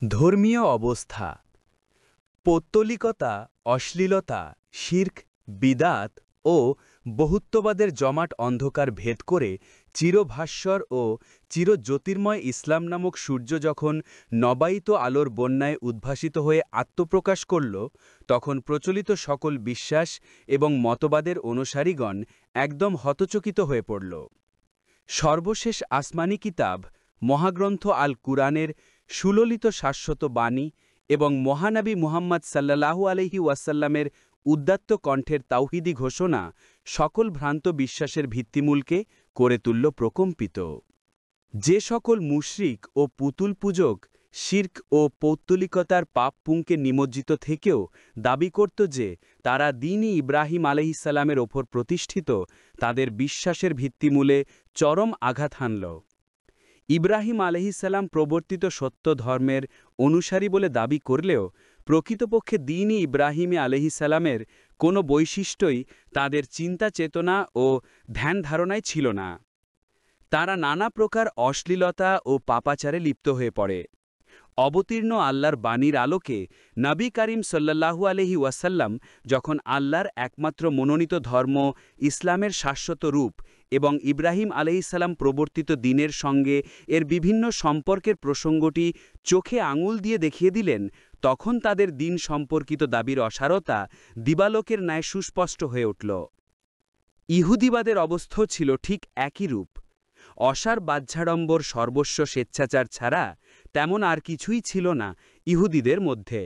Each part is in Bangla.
ধর্মীয় অবস্থা, পৌত্তলিকতা, অশ্লীলতা, শির্ক, বিদাত ও বহুত্ববাদের জমাট অন্ধকার ভেদ করে চিরভাস্বর ও চিরজ্যোতির্ময় ইসলাম নামক সূর্য যখন নবায়িত আলোর বন্যায় উদ্ভাসিত হয়ে আত্মপ্রকাশ করল, তখন প্রচলিত সকল বিশ্বাস এবং মতবাদের অনুসারীগণ একদম হতচকিত হয়ে পড়ল। সর্বশেষ আসমানি কিতাব মহাগ্রন্থ আল কুরআনের সুললিত শাশ্বত বাণী এবং মহানবী মুহাম্মদ সাল্লাল্লাহু আলাইহি ওয়াসাল্লামের উদ্দাত্ত কণ্ঠের তাওহীদি ঘোষণা সকল ভ্রান্ত বিশ্বাসের ভিত্তিমূলকে করে তুলল প্রকম্পিত। যে সকল মুশরিক ও পুতুল পূজক শির্ক ও পৌত্তলিকতার পাপপুঙ্কে নিমজ্জিত থেকেও দাবি করত যে তারা দ্বীন-ই ইব্রাহিম আলাইহিসসালামের ওপর প্রতিষ্ঠিত, তাদের বিশ্বাসের ভিত্তিমূলে চরম আঘাত হানল। ইব্রাহিম আলাইহিসসালাম প্রবর্তিত সত্য ধর্মের অনুসারী বলে দাবি করলেও প্রকৃতপক্ষে দ্বীন-ই ইব্রাহিম আলাইহিসসালামের কোনো বৈশিষ্ট্যই তাদের চিন্তা চেতনা ও ধ্যান ধারণায় ছিল না। তারা নানা প্রকার অশ্লীলতা ও পাপাচারে লিপ্ত হয়ে পড়ে। অবতীর্ণ আল্লাহর বাণীর আলোকে নবী করিম সাল্লাল্লাহু আলাইহি ওয়াসাল্লাম যখন আল্লাহর একমাত্র মনোনীত ধর্ম ইসলামের শাশ্বত রূপ এবং ইব্রাহিম আলাইহিসসালাম প্রবর্তিত দ্বীনের সঙ্গে এর বিভিন্ন সম্পর্কের প্রসঙ্গটি চোখে আঙুল দিয়ে দেখিয়ে দিলেন, তখন তাদের দ্বীন সম্পর্কিত দাবির অসারতা দিবালোকের ন্যায় সুস্পষ্ট হয়ে উঠল। ইহুদিবাদের অবস্থাও ছিল ঠিক একই রূপ। অসার বাহ্যাড়ম্বর সর্বস্ব স্বেচ্ছাচার ছাড়া তেমন আর কিছুই ছিল না ইহুদিদের মধ্যে।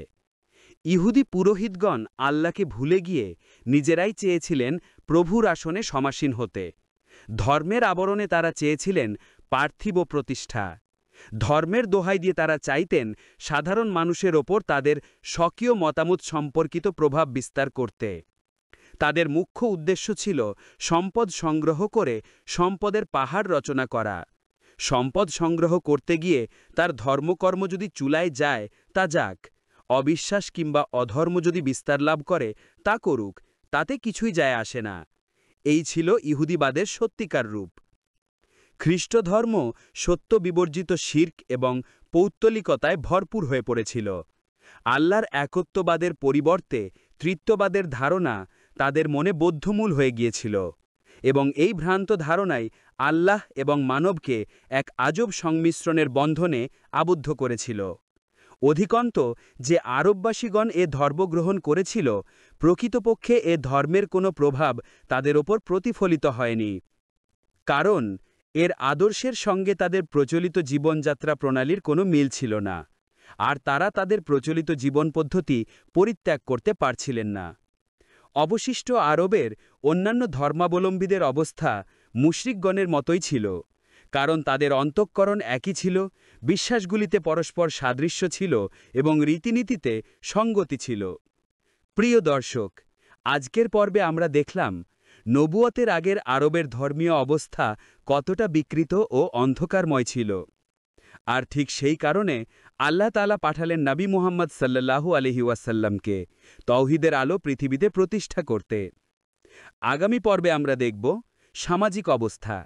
ইহুদি পুরোহিতগণ আল্লাহকে ভুলে গিয়ে নিজেরাই চেয়েছিলেন প্রভুর আসনে সমাসীন হতে। ধর্মের আবরণে তারা চেয়েছিলেন পার্থিব প্রতিষ্ঠা। ধর্মের দোহাই দিয়ে তারা চাইতেন সাধারণ মানুষের ওপর তাদের স্বকীয় মতামত সম্পর্কিত প্রভাব বিস্তার করতে। তাদের মুখ্য উদ্দেশ্য ছিল সম্পদ সংগ্রহ করে সম্পদের পাহাড় রচনা করা। সম্পদ সংগ্রহ করতে গিয়ে তার ধর্মকর্ম যদি চুলায় যায় তা যাক, অবিশ্বাস কিংবা অধর্ম যদি বিস্তার লাভ করে তা করুক, তাতে কিছুই যায় আসে না। এই ছিল ইহুদিবাদের সত্যিকার রূপ। খ্রিস্টধর্ম সত্য বিবর্জিত শির্ক এবং পৌত্তলিকতায় ভরপুর হয়ে পড়েছিল। আল্লাহর একত্ববাদের পরিবর্তে তৃত্ববাদের ধারণা তাদের মনে বদ্ধমূল হয়ে গিয়েছিল এবং এই ভ্রান্ত ধারণাই আল্লাহ এবং মানবকে এক আজব সংমিশ্রণের বন্ধনে আবদ্ধ করেছিল। অধিকন্ত যে আরববাসীগণ এ ধর্ম গ্রহণ করেছিল, প্রকৃতপক্ষে এ ধর্মের কোনো প্রভাব তাদের ওপর প্রতিফলিত হয়নি, কারণ এর আদর্শের সঙ্গে তাদের প্রচলিত জীবনযাত্রা প্রণালীর কোনো মিল ছিল না, আর তারা তাদের প্রচলিত জীবন পদ্ধতি পরিত্যাগ করতে পারছিলেন না। অবশিষ্ট আরবের অন্যান্য ধর্মাবলম্বীদের অবস্থা মুশরিকগণের মতোই ছিল, কারণ তাদের অন্তঃকরণ একই ছিল, বিশ্বাসগুলিতে পরস্পর সাদৃশ্য ছিল এবং রীতিনীতিতে সঙ্গতি ছিল। প্রিয় দর্শক, আজকের পর্বে আমরা দেখলাম নবুয়তের আগের আরবের ধর্মীয় অবস্থা কতটা বিকৃত ও অন্ধকারময় ছিল। আর ঠিক সেই কারণে আল্লাহ তাআলা পাঠালেন নবী মুহাম্মদ সাল্লাল্লাহু আলাইহি ওয়াসাল্লামকে তাওহীদের আলো পৃথিবীতে প্রতিষ্ঠা করতে। আগামী পর্বে আমরা দেখব সামাজিক অবস্থা,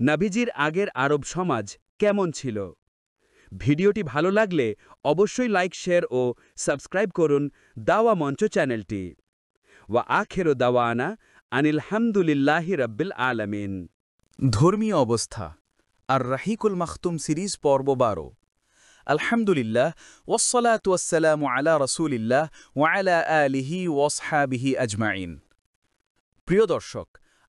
নবীজির আগের আরব সমাজ কেমন ছিল। ভিডিওটি ভালো লাগলে অবশ্যই লাইক, শেয়ার ও সাবস্ক্রাইব করুন দাওয়া মঞ্চ চ্যানেলটি। ওয়া আখিরু দাওয়ানা আনিল হামদুলিল্লাহি রাব্বিল আলামিন। ধর্মীয় অবস্থা আর রাহিকুল মাখতুম সিরিজ পর্ব 12। আলহামদুলিল্লাহ ওয়াসসালাতু ওয়াসসালামু আলা রাসূলিল্লাহ ওয়া আলা আলিহি ওয়াসহাবিহি আজমাইন। প্রিয় দর্শক,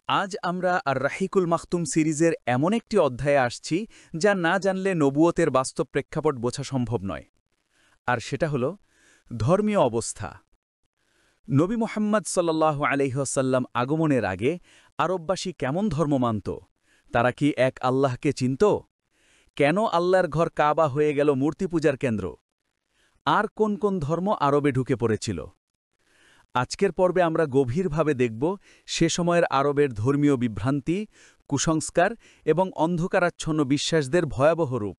আজ আমরা আর রাহিকুল মাখতুম সিরিজের এমন একটি অধ্যায়ে আসছি যা না জানলে নবুয়তের বাস্তব প্রেক্ষাপট বোঝা সম্ভব নয়। আর সেটা হলো ধর্মীয় অবস্থা। নবী মুহাম্মদ সাল্লাল্লাহু আলাইহি ওয়াসাল্লাম আগমনের আগে আরববাসী কেমন ধর্ম মানত? তারা কি এক আল্লাহকে চিনত? কেন আল্লাহর ঘর কাবা হয়ে গেল মূর্তি পূজার কেন্দ্র? আর কোন কোন ধর্ম আরবে ঢুকে পড়েছিল? আজকের পর্বে আমরা গভীরভাবে দেখব সে সময়ের আরবের ধর্মীয় বিভ্রান্তি, কুসংস্কার এবং অন্ধকারাচ্ছন্ন বিশ্বাসদের ভয়াবহ রূপ।